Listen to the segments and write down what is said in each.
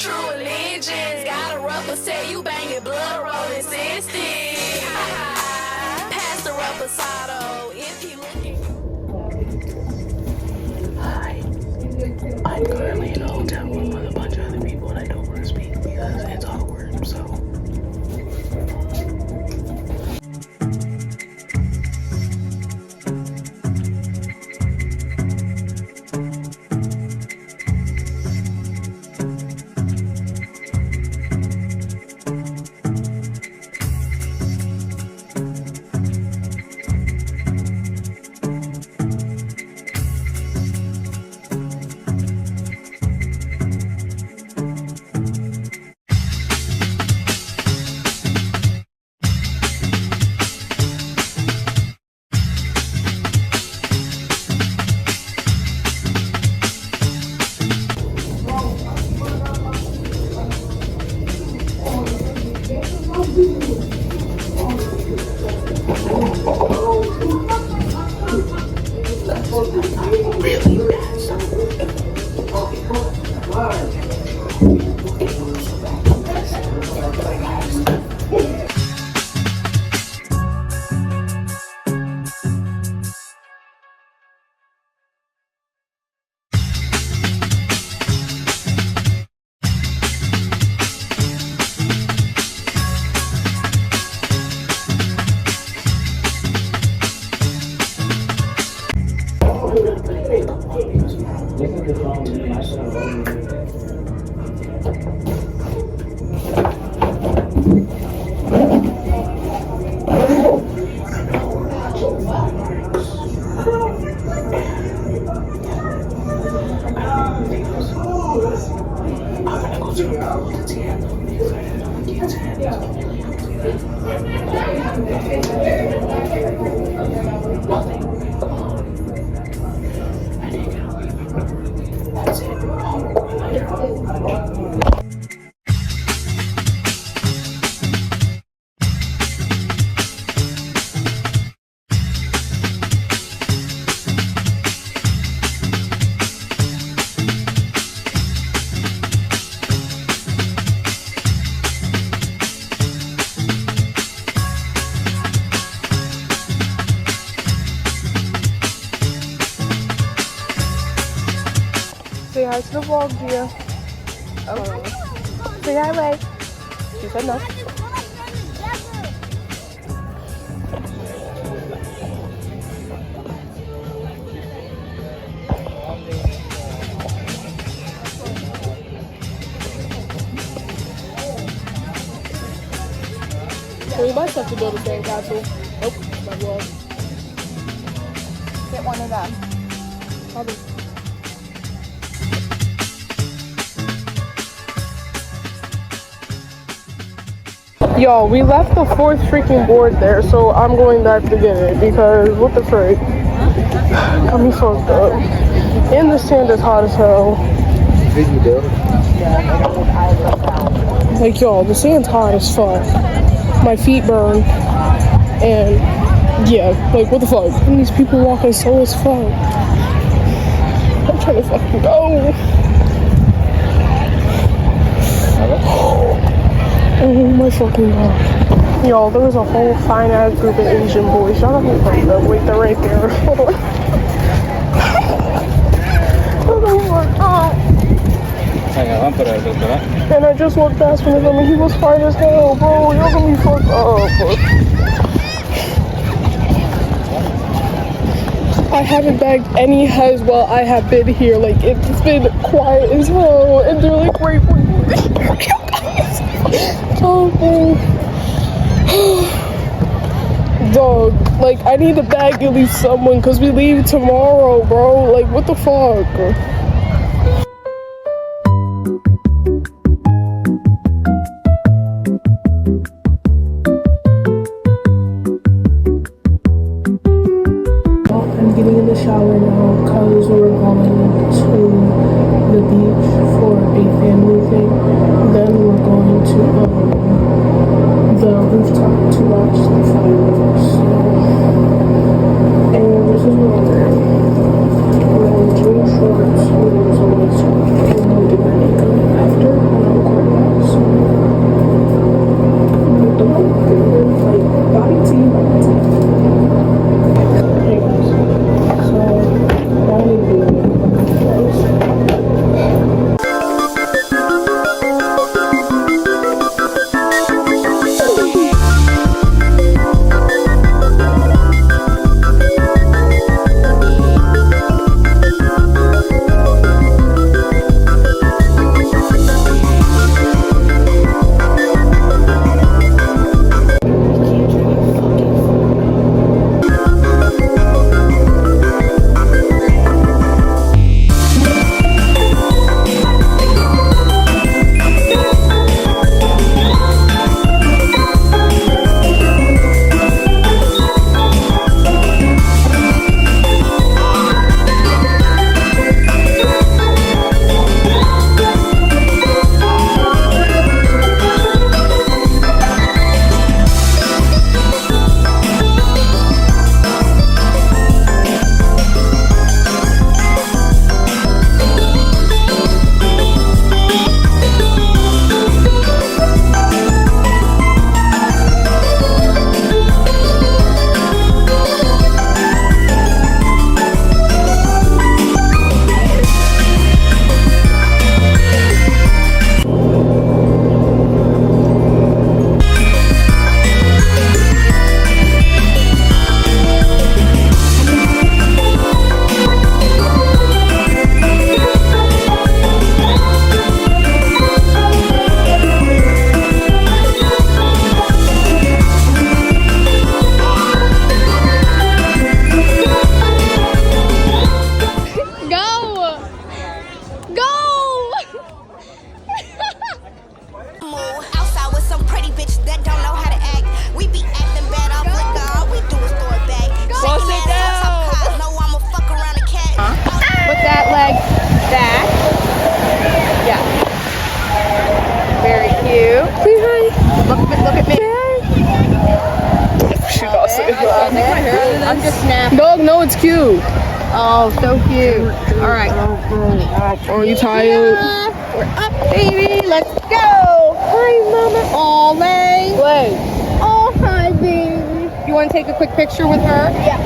true allegiance. Got a rubber say you banging blood rolling 60. Pass the reposado if he looking. Hi, I'm currently in a hotel room with a bunch of other people and I don't want to speak because it's awkward, so. Really bad stuff. Say hi to the vlog, Gia. Say hi, Ray. She said no. So we must have to build a sandcastle. Nope, my vlog. Get one of them. Probably. Yo, we left the fourth freaking board there, so I'm going back to get it because what the frick? Got me fucked up. And the sand is hot as hell. Like, y'all, the sand's hot as fuck. My feet burn. And, yeah, like, what the fuck? And these people walking slow as fuck. I'm trying to fucking go. Oh my fucking god. Y'all, there was a whole fine ass group of Asian boys. Y'all got me fucked up. Wait, they're right there. Hold on. Oh my god. And I just walked past one of them and he was fine as hell, bro. Y'all got me fucked up. I haven't bagged any heads while I have been here. Like, it's been quiet as hell. And they're like, wait, oh, dog, like, I need to bag at least someone because we leave tomorrow, bro. Like, what the fuck? I'm getting in the shower now because we're going to the beach for a family thing. Then we're going to the rooftop to watch the fireworks. And this is what I'm wearing. I'm wearing jean shorts with a waist. And I'll do my makeup after. I'm just snapping. Dog, no, it's cute. Oh, so cute. All right. Are you tired? We're up, baby. Let's go. Hi, Mama. Oh, Lay. Play. Oh, hi, baby. You want to take a quick picture with her? Yeah.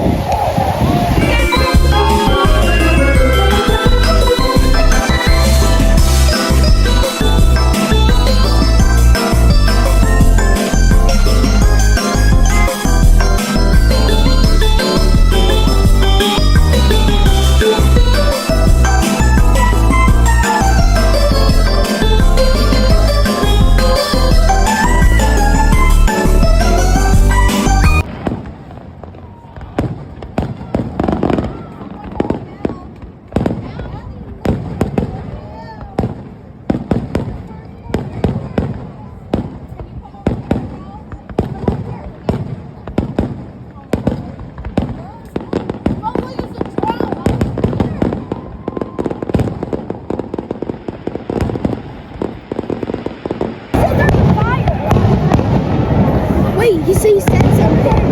Wait, he said something.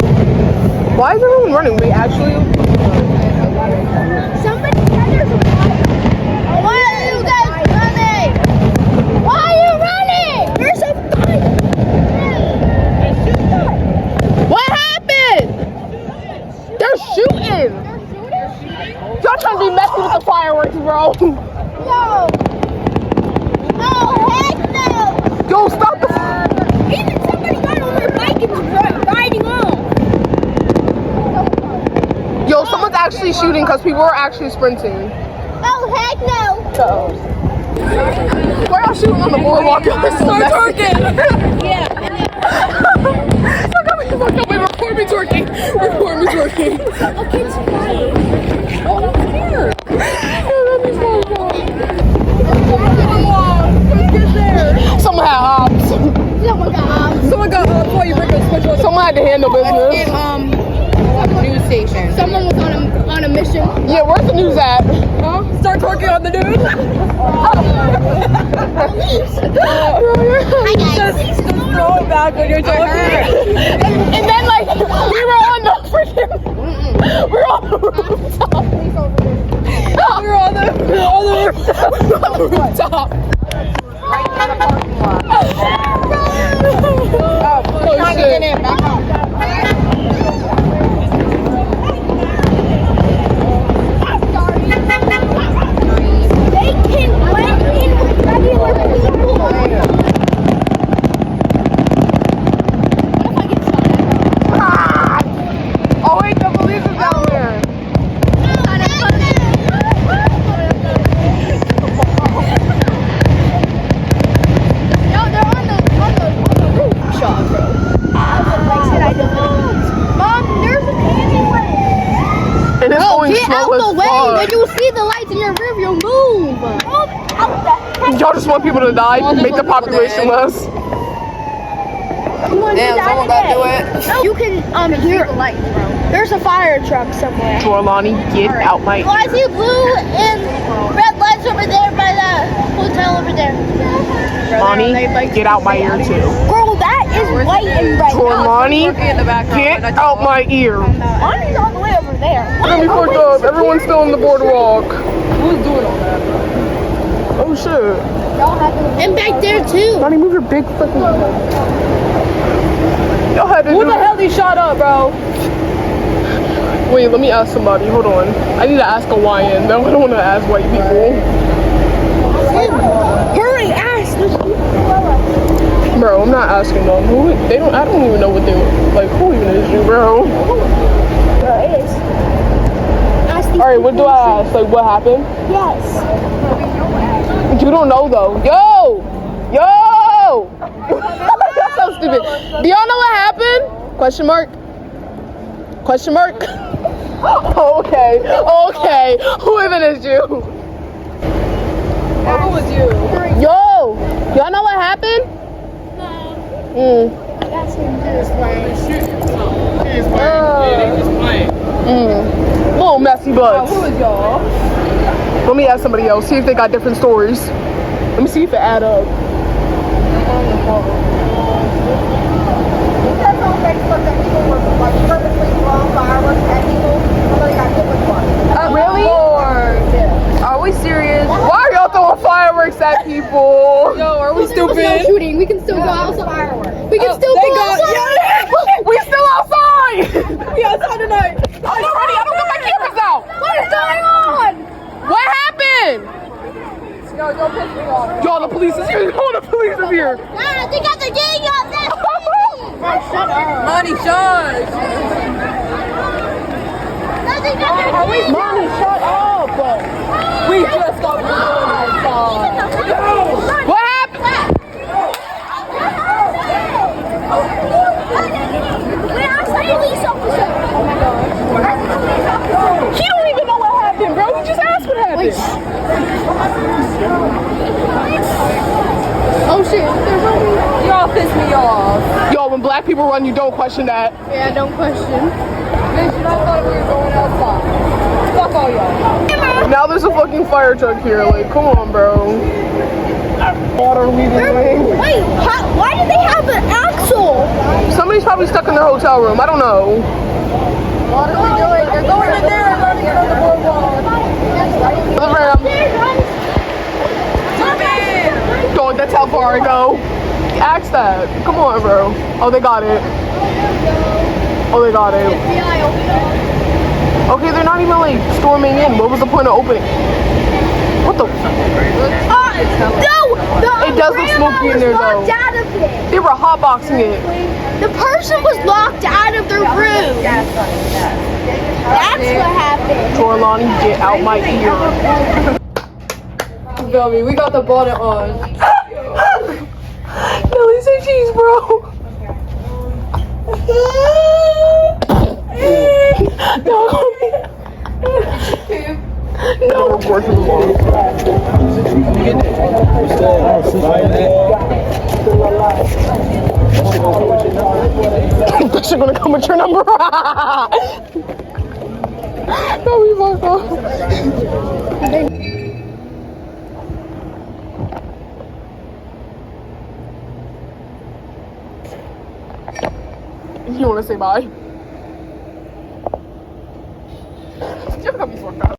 Why is everyone running? Wait, actually. Somebody said there's a fire. Why are you guys running? Why are you running? There's a fire. What happened? They're shooting. Y'all trying to be messy with the fireworks, bro. No. Oh, heck no. Yo, stop the. Even somebody got on their bike and was riding off. Yo, someone's actually shooting because people are actually sprinting. Oh, heck no. Why y'all shooting on the boardwalk? Start twerking. Yeah. Wait, record me twerking. Record me twerking. Okay, it's quiet. Oh, I'm here. Someone had ops. Someone got before you bring us switch on. Someone had to handle business. News station. Someone was on a mission. Yeah, where's the news at? Huh? Start twerking on the news. Hi guys. Just throw it back when you're talking. And then like we were on the freaking we were on the rooftop. We were on the rooftop. Oh shit. They can blend in with regular people. Oh wait, the police is down there. No, they're on the roof shot, bro. Mom, there's a candy way. And it's going Get slow out as the way, fuck. then you'll see the lights in your rear view move. Y'all just want people to die, make the population less. Damn, someone got to do it. You can hear the lights, bro. There's a fire truck somewhere. Jorlani, get out my Oh, I see blue and red lights over there by the hotel over there. Lonnie, get out my ear too. Girl, that is white and red. Jorlani, Twerking in the background. get out my ear. Lonnie's all the way over there. Let me fucked up. Everyone's still on the boardwalk. Who's doing all that? Oh shit. And back there too. Lonnie, move your big fucking. Y'all had to Who do. the hell he shot up, bro? Wait, let me ask somebody. Hold on. I need to ask a YN. No, I don't want to ask white people. Hurry, ask. Bro, I'm not asking them. Who? They don't. I don't even know what they like. Who even is you, bro? There is. Ask these All right, what do people. I ask? Like, what happened? Yes. You don't know though. Yo! That's so stupid. Do y'all know what happened? Question mark? Question mark? Okay. Who even is you? Who was you? Yo! Y'all know what happened? That's him. This way. Little messy butts. Who was y'all? Let me ask somebody else. See if they got different stories. Let me see if it add up. It says on Facebook that people were like purposely throwing fireworks at still go outside. We can still They go got, outside. yeah, we still outside. We outside tonight. I'm not ready. I don't got my cameras out. What is going on? What happened? Yo, don't piss me off. Yo, the police is here. Yo, the police is here. Nah, they got the gang up there. Shut up. Money, shut. Nothing, nothing. Money, shut up. We just got outside. What happened? We're outside police officer. Oh my god. He don't even know what happened, bro. He just asked what happened. Oh shit, there's only. Y'all piss me off. Yo, when black people run, you don't question that. Yeah, don't question. Bitch, I thought we were going outside. Fuck all y'all. Now there's a fucking fire truck here. Like, come on, bro. What are we doing? Wait, why did they have an axle? Somebody's probably stuck in their hotel room. I don't know. What are we doing? They're going in there and running it on the boardwalk. The ram. Don't, that's how far I go. Ask that. Come on, bro. Oh, they got it. Oh, they got it. Okay, they're not even like storming in. What was the point of opening? What the? No, It does look smoky in there, though. Out of it. They were hotboxing it. The person was locked out of their room. That's what happened. Torlani, get out my ear. Feel me? We got the bonnet on. Nelly say cheese, bro. No, no. That shit gonna come with your number. No, we fucked off. You wanna say bye? You're gonna be fucked up.